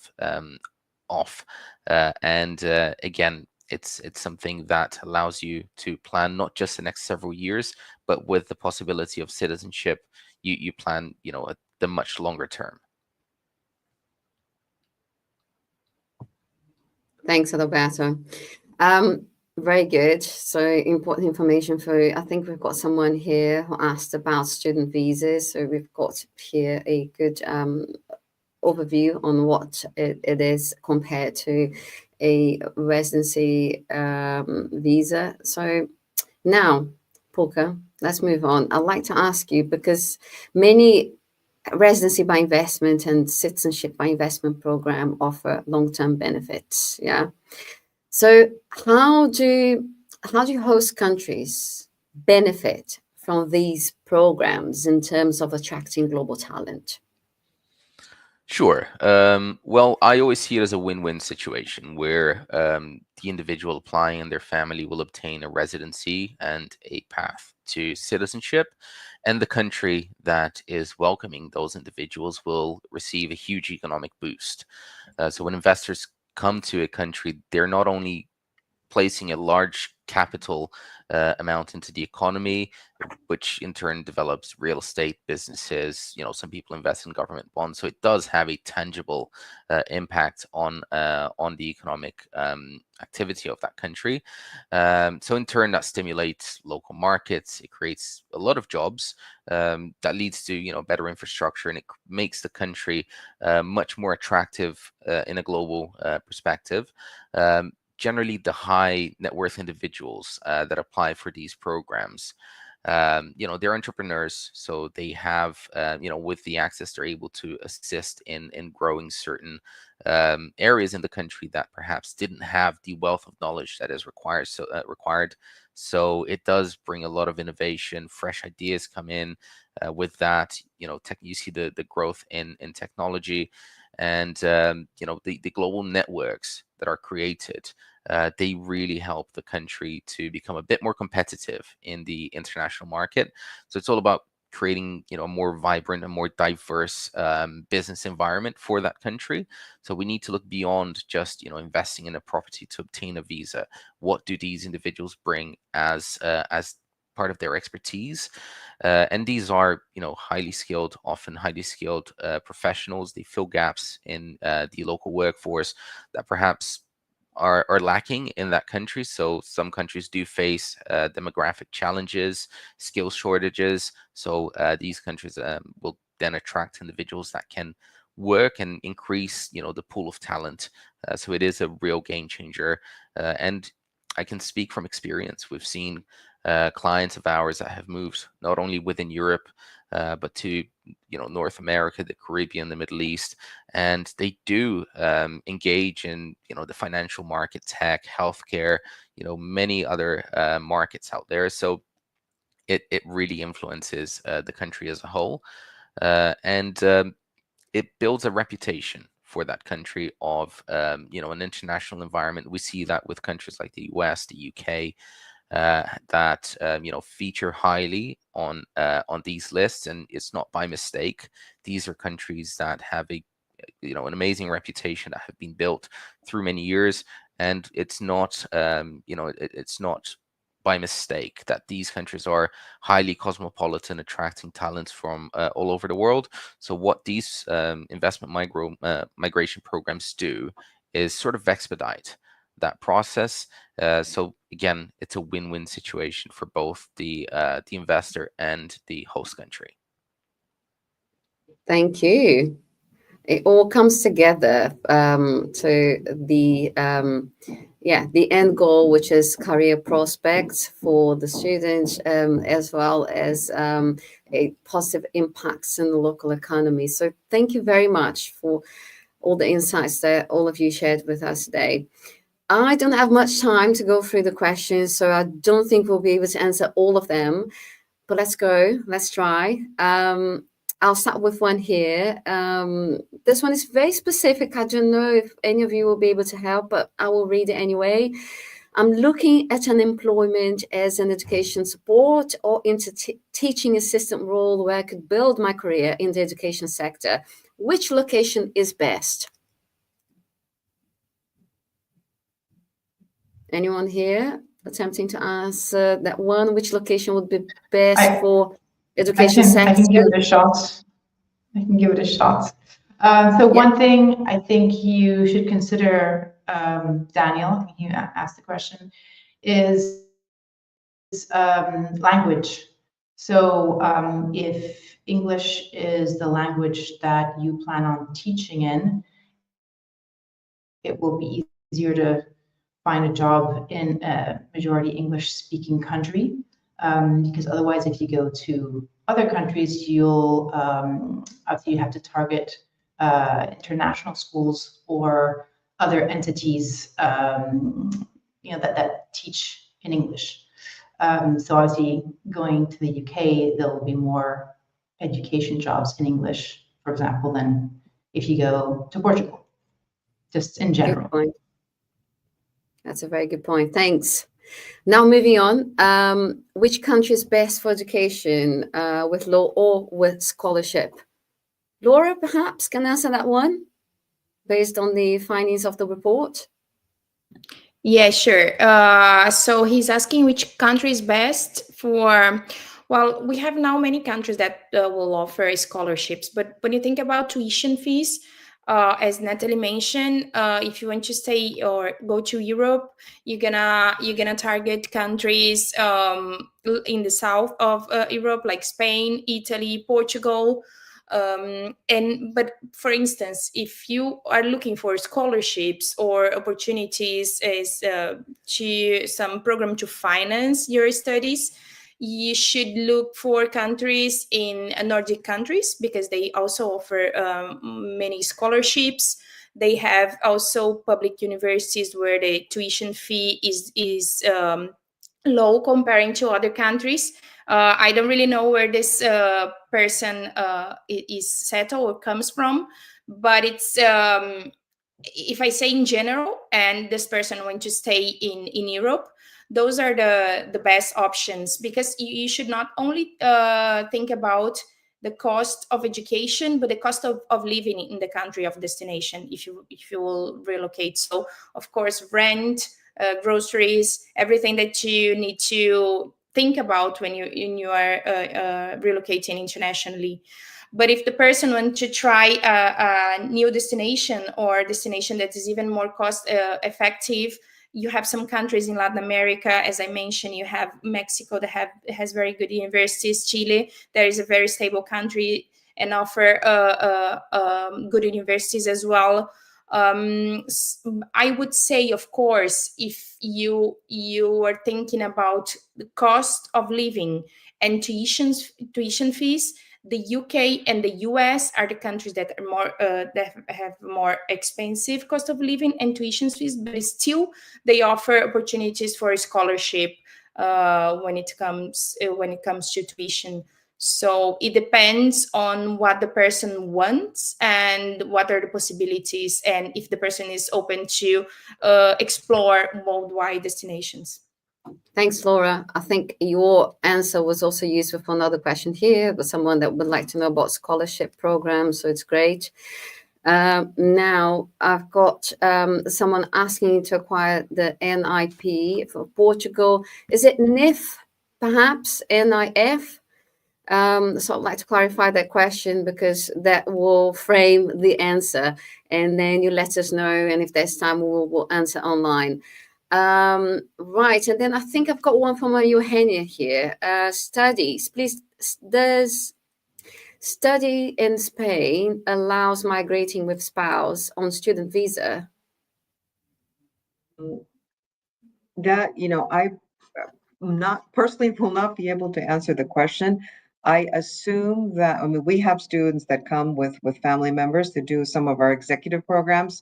off. And again, it's something that allows you to plan not just the next several years, but with the possibility of citizenship, you plan, at the much longer term. Thanks, Adalberto. Very good. So important information for, I think we've got someone here who asked about student visas. So we've got here a good overview on what it is compared to a residency visa. So now, Polka, let's move on. I'd like to ask you, because many residency by investment and citizenship by investment program offer long-term benefits. Yeah. So how do host countries benefit from these programs in terms of attracting global talent? Sure. Well, I always see it as a win-win situation where the individual applying and their family will obtain a residency and a path to citizenship, and the country that is welcoming those individuals will receive a huge economic boost. So when investors come to a country, they're not only placing a large capital amount into the economy, which in turn develops real estate businesses. Some people invest in government bonds, so it does have a tangible impact on the economic activity of that country. So in turn, that stimulates local markets. It creates a lot of jobs that leads to better infrastructure, and it makes the country much more attractive in a global perspective. Generally, the high net worth individuals that apply for these programs, they're entrepreneurs, so they have, with the access, they're able to assist in growing certain areas in the country that perhaps didn't have the wealth of knowledge that is required. So it does bring a lot of innovation, fresh ideas come in with that. You see the growth in technology, and the global networks that are created. They really help the country to become a bit more competitive in the international market. So it's all about creating, a more vibrant and more diverse business environment for that country. So we need to look beyond just, investing in a property to obtain a visa. What do these individuals bring as part of their expertise? And these are, often highly skilled professionals. They fill gaps in the local workforce that perhaps are lacking in that country. So some countries do face demographic challenges, skill shortages. So these countries will then attract individuals that can work and increase, the pool of talent. So it is a real game changer. And I can speak from experience. We've seen clients of ours that have moved not only within Europe, but to North America, the Caribbean, the Middle East, and they do engage in the financial market, tech, healthcare, many other markets out there. So it really influences the country as a whole, and it builds a reputation for that country of an international environment. We see that with countries like the US, the UK. That feature highly on these lists, and it's not by mistake. These are countries that have an amazing reputation that have been built through many years, and it's not it's not by mistake that these countries are highly cosmopolitan, attracting talents from all over the world. So what these investment migration programs do is sort of expedite that process. So again, it's a win-win situation for both the investor and the host country. Thank you. It all comes together to the the end goal, which is career prospects for the students, as well as a positive impacts in the local economy. So thank you very much for all the insights that all of you shared with us today. I don't have much time to go through the questions, so I don't think we'll be able to answer all of them, but let's go. Let's try. I'll start with one here. This one is very specific. I don't know if any of you will be able to help, but I will read it anyway. I'm looking at an employment as an education support or into teaching assistant role where I could build my career in the education sector. Which location is best? Anyone here attempting to answer that one? Which location would be best for education sector? I can give it a shot. One thing I think you should consider, Daniel, you asked the question, is language. So if English is the language that you plan on teaching in, it will be easier to find a job in a majority English-speaking country, because otherwise, if you go to other countries, you'll obviously you have to target international schools or other entities, that teach in English. So obviously, going to the UK, there will be more education jobs in English, for example, than if you go to Portugal, just in general. Good point. That's a very good point. Thanks. Now moving on, which country is best for education, with law or with scholarship? Laura, perhaps, can answer that one based on the findings of the report. Yeah, sure. So he's asking which country is best for, well, we have now many countries that will offer scholarships, but when you think about tuition fees, as Nathalie mentioned, if you want to stay or go to Europe, you're gonna target countries in the south of Europe, like Spain, Italy, Portugal. But for instance, if you are looking for scholarships or opportunities as to some program to finance your studies, you should look for countries in Nordic countries, because they also offer many scholarships. They have also public universities where the tuition fee is low comparing to other countries. I don't really know where this person is settled or comes from, but it's if I say in general, and this person wants to stay in Europe, those are the best options, because you should not only think about the cost of education, but the cost of living in the country of destination if you will relocate. So of course, rent, groceries, everything that you need to think about when you are relocating internationally. But if the person wants to try a new destination, or a destination that is even more cost effective, you have some countries in Latin America, as I mentioned. You have Mexico that has very good universities. Chile, there is a very stable country and offer good universities as well. I would say, of course, if you are thinking about the cost of living and tuition fees, the UK and the US are the countries that are more that have more expensive cost of living and tuition fees, but still they offer opportunities for a scholarship when it comes to tuition. So it depends on what the person wants and what are the possibilities, and if the person is open to explore worldwide destinations. Thanks, Laura. I think your answer was also useful for another question here, but someone that would like to know about scholarship programs, so it's great. Now I've got someone asking to acquire the NIP for Portugal. Is it NIF, perhaps, NIF? So I'd like to clarify that question, because that will frame the answer, and then you let us know, and if there's time, we'll answer online. Right, and then I think I've got one from María-Eugenia here. Studies, please. Does study in Spain allows migrating with spouse on student visa? That, I not personally will not be able to answer the question. I assume that, we have students that come with family members to do some of our executive programs,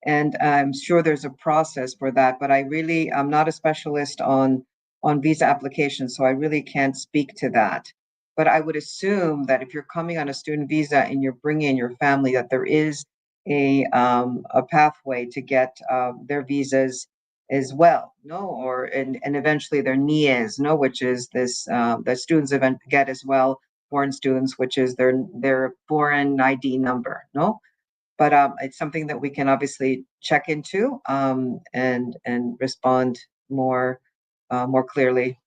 and I'm sure there's a process for that, but I'm not a specialist on visa applications, so I really can't speak to that. But I would assume that if you're coming on a student visa and you're bringing in your family, that there is a pathway to get their visas as well, and eventually their NIES, which is this the students event get as well, foreign students, which is their foreign ID number, But it's something that we can obviously check into and respond more clearly.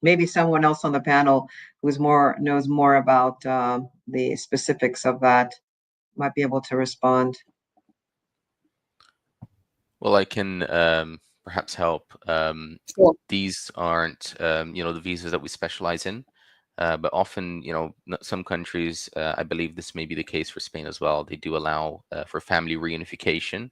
Maybe someone else on the panel knows more about the specifics of that might be able to respond. Well, I can perhaps help. Sure. These aren't, the visas that we specialize in, but often, some countries, I believe this may be the case for Spain as well, they do allow for family reunification.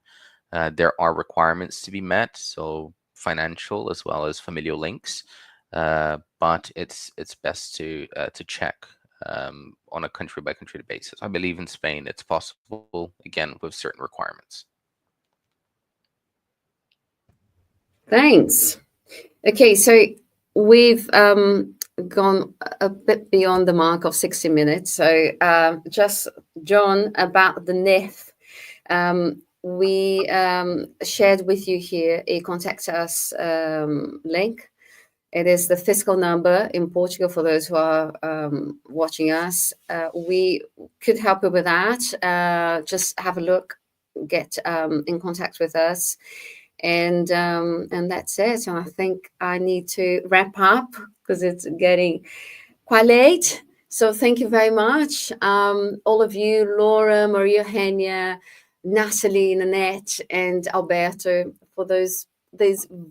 There are requirements to be met, so financial as well as familial links, but it's best to check on a country by country basis. I believe in Spain it's possible, again, with certain requirements. Thanks. Okay, so we've gone a bit beyond the mark of 60 minutes. So just, John, about the NIF, we shared with you here a contact us link. It is the fiscal number in Portugal for those who are watching us. We could help you with that. Just have a look, get in contact with us. And that's it. And I think I need to wrap up because it's getting quite late. So thank you very much, all of you, Laura, María-Eugenia, Nathalie, Nanette, and Alberto, for those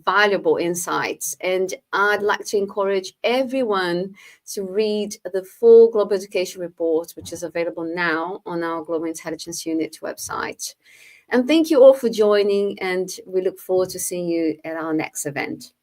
valuable insights. And I'd like to encourage everyone to read the full Global Education Report, which is available now on our Global Intelligence Unit website. And thank you all for joining, and we look forward to seeing you at our next event.